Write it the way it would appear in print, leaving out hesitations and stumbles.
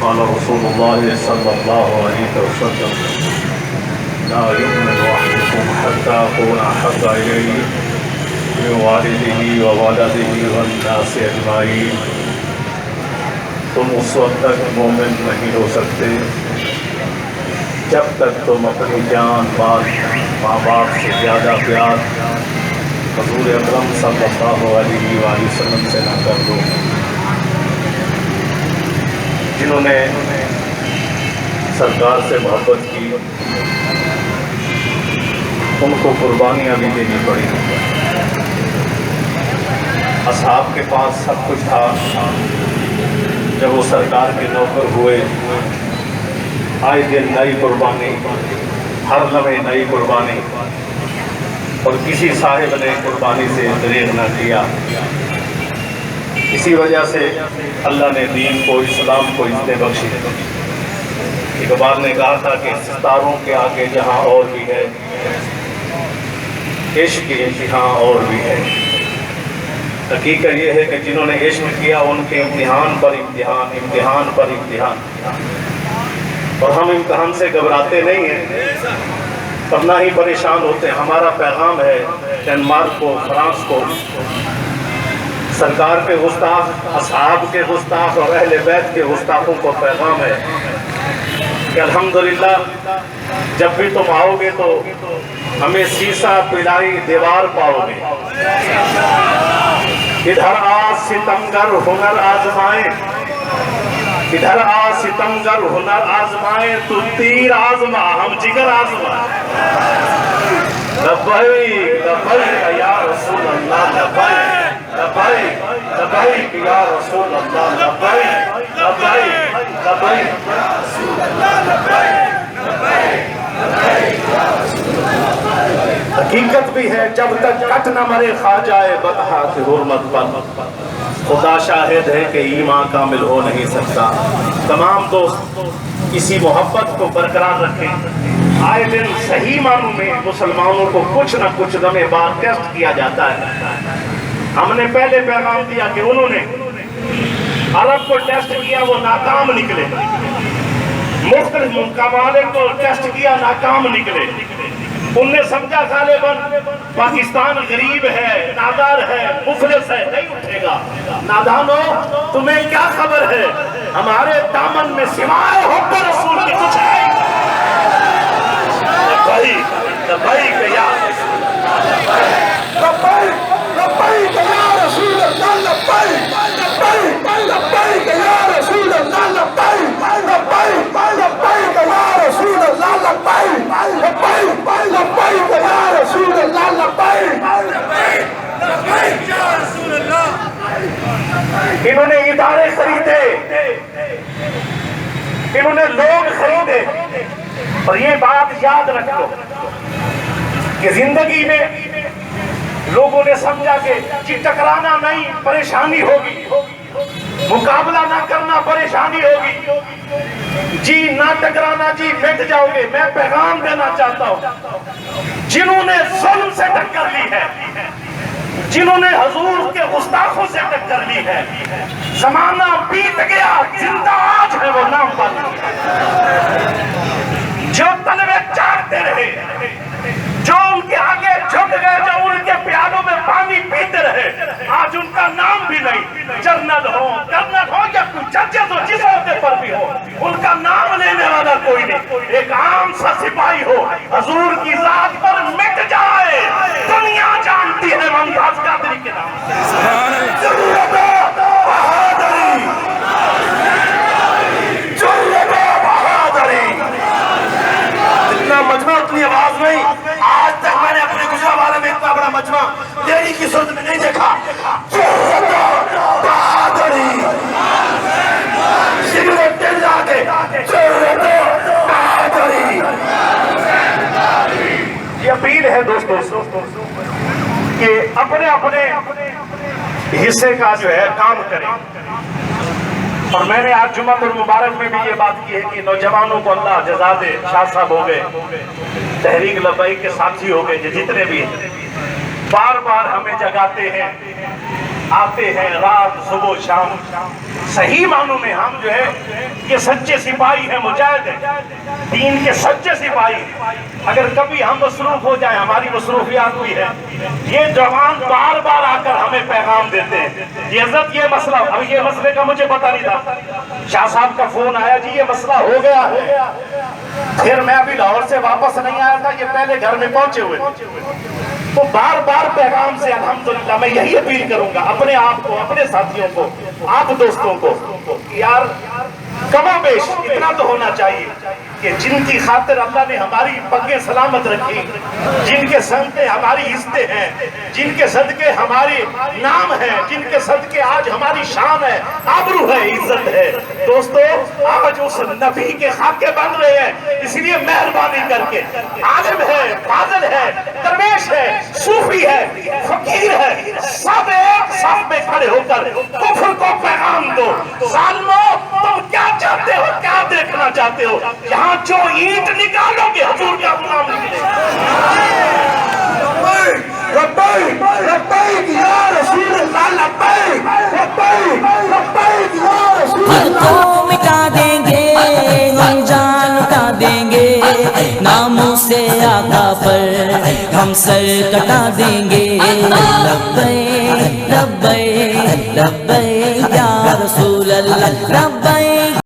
قال رسول الله صلى الله عليه وسلم لا يؤمن أحدكم حتى أكون أحب إليه من والده وولده والناس أجمعين. تم اس وقت تک مومن نہیں ہو سکتے جب تک تم اپنی جان مال ماں باپ سے زیادہ پیار حضور اکرم صلی اللہ علیہ وآلہ وسلم سے نہ کر دو. جنہوں نے سرکار سے محبت کی ان کو قربانیاں بھی دینی پڑی. اصحاب کے پاس سب کچھ تھا، جب وہ سرکار کے نوکر ہوئے آئے دن نئی قربانی، ہر لمحے نئی قربانی، اور کسی صاحب نے قربانی سے دریغ نہ کیا. اسی وجہ سے اللہ نے دین کو، اسلام کو عزت بخشی. اقبال نے کہا تھا کہ ستاروں کے آگے جہاں اور بھی ہے عشق کی امتحان اور بھی ہے. حقیقت یہ ہے کہ جنہوں نے عشق کیا ان کے امتحان پر امتحان، امتحان پر امتحان، اور ہم امتحان سے گھبراتے نہیں ہیں، ورنہ ہی پریشان ہوتے ہیں. ہمارا پیغام ہے ڈنمارک کو، فرانس کو، سرکار کے گستاخ، اصحاب کے گستاخ اور اہل بیت کے گستاخوں کو پیغام ہے کہ الحمدللہ جب بھی تم آؤ گے تو ہمیں سیسا پلائی دیوار پاؤ گے. ادھر آ ستمگر ہنر آزمائے، ادھر آ ستمگر ہنر آزمائے، تو تیر آزما ہم جگر آزما. لبیک لبیک یا رسول اللہ، لبیک لبیک لبیک یا رسول اللہ، لبیک لبیک لبیک یا رسول اللہ، لبیک لبیک لبیک یا رسول اللہ. حقیقت بھی ہے جب تک کٹ نہ مرے خواجہ بطحا کی حرمت پر، خدا شاہد ہے کہ ایمان کامل ہو نہیں سکتا. تمام دوست اسی محبت کو برقرار رکھیں. آئے دن صحیح معنوں میں مسلمانوں کو کچھ نہ کچھ دم بعد ٹیسٹ کیا جاتا ہے. ہم نے پہلے پیغام دیا کہ انہوں نے عرب کو ٹیسٹ کیا، وہ ناکام نکلے. مختلف ممالک کو ٹیسٹ کیا، ناکام نکلے. ان نے سمجھا غالباً پاکستان غریب ہے، نادار ہے، مفلس ہے، نہیں اٹھے گا. نادانو تمہیں کیا خبر ہے، ہمارے دامن میں سوائے حب رسول کی کچھ ہے. لبیک لبیک یا رسول اللہ، لبیک لبیک یا رسول اللہ، لبیک لبیک لبیک یا رسول اللہ، لبیک لبیک لبیک یا رسول اللہ، لبیک لبیک لبیک یا رسول اللہ، لبیک لبیک لبیک یا رسول اللہ. انہوں نے ادارے خریدے، انہوں نے لوگ خریدے. اور یہ بات یاد رکھ لو کہ زندگی میں لوگوں نے سمجھا کہ جی ٹکرانا نہیں پریشانی ہوگی، مقابلہ نہ کرنا پریشانی ہوگی، جی نہ ٹکرانا جی مٹ جاؤ گے. میں پیغام دینا چاہتا ہوں جنہوں نے ظلم سے ٹکر لی ہے، جنہوں نے حضور کے گستاخوں سے ٹکر لی ہے، زمانہ بیت گیا، زندہ آج ہے وہ نام پر. جو تلوے چاٹتے رہے، جو ان کے آگے جھک گئے، جو ان کے پیالوں میں پانی پیتے رہے، آج ان کا نام بھی نہیں. جنرل ہو، کرنل ہو یا کوئی ججز ہو، جس عہدے پر بھی ہو، ان کا نام لینے والا کوئی نہیں. ایک عام سا سپاہی ہو، حضور کی ذات پر مٹ جائے، دنیا جانتی ہے ممتاز قادری کے نام. ضرورت بہادری، ضرورت بہادری. اتنا مجمع اتنی آواز نہیں. آج تک میں نے اپنے گجرا والے میں اتنا بڑا مجمع لیڈی کی صورت میں نہیں دیکھا. بہادری سگریٹ دل جا کے بہادری. یہ اپیل ہے دوستو کہ اپنے اپنے حصے کا جو ہے کام کریں. اور میں نے آج جمعہ المبارک میں بھی یہ بات کی ہے کہ نوجوانوں کو اللہ جزا دے. شاہ صاحب ہو گئے، تحریک لبیک کے ساتھی ہو گئے، جتنے بھی بار بار ہمیں جگاتے ہیں آتے ہیں رات صبح شام. صحیح معنوں میں ہم جو ہے یہ سچے سپاہی ہیں, مجاہد ہیں, دین کے سچے سپاہی ہیں. اگر کبھی ہم مصروف ہو جائیں, ہماری مصروفیات بھی ہے, یہ جوان بار بار آ کر ہمیں پیغام دیتے ہیں. یہ عزت, یہ مسئلہ, اب یہ مسئلے کا مجھے پتہ نہیں تھا, شاہ صاحب کا فون آیا, جی یہ مسئلہ ہو گیا ہے. پھر میں ابھی لاہور سے واپس نہیں آیا تھا, یہ پہلے گھر میں پہنچے ہوئے. تو بار بار پیغام سے الحمدللہ میں یہی اپیل کروں گا اپنے آپ کو, اپنے ساتھیوں کو, آپ دوستوں کو, یار کم و بیش اتنا تو ہونا چاہیے کہ جن کی خاطر اللہ نے ہماری پگیں سلامت رکھی, جن کے صدقے ہماری عزتیں ہیں, جن کے صدقے ہماری نام ہے, جن کے صدقے آج ہماری شان ہے, آبرو ہے, عزت ہے. دوستو آج اس نبی کے خاکے بن رہے ہیں, اس لیے مہربانی کر کے عالم ہے, فاضل ہے, درویش ہے, صوفی ہے, فقیر ہے, سب ایک صف میں کھڑے ہو کر کفر کو پیغام دو. ظالمو تم کیا چاہتے ہو, کیا دیکھنا چاہتے ہو؟ یہاں جو اینٹ نکالو گے حضور کا غلام نکلے. لبیک لبیک یا رسول اللہ, لبیک لبیک لبیک یا رسول اللہ. کو مٹا دیں گے, ہم جان لٹا دیں گے, ناموں سے آقا پر ہم سر کٹا دیں گے. لبیک لبیک لبیک یا رسول اللہ, لبیک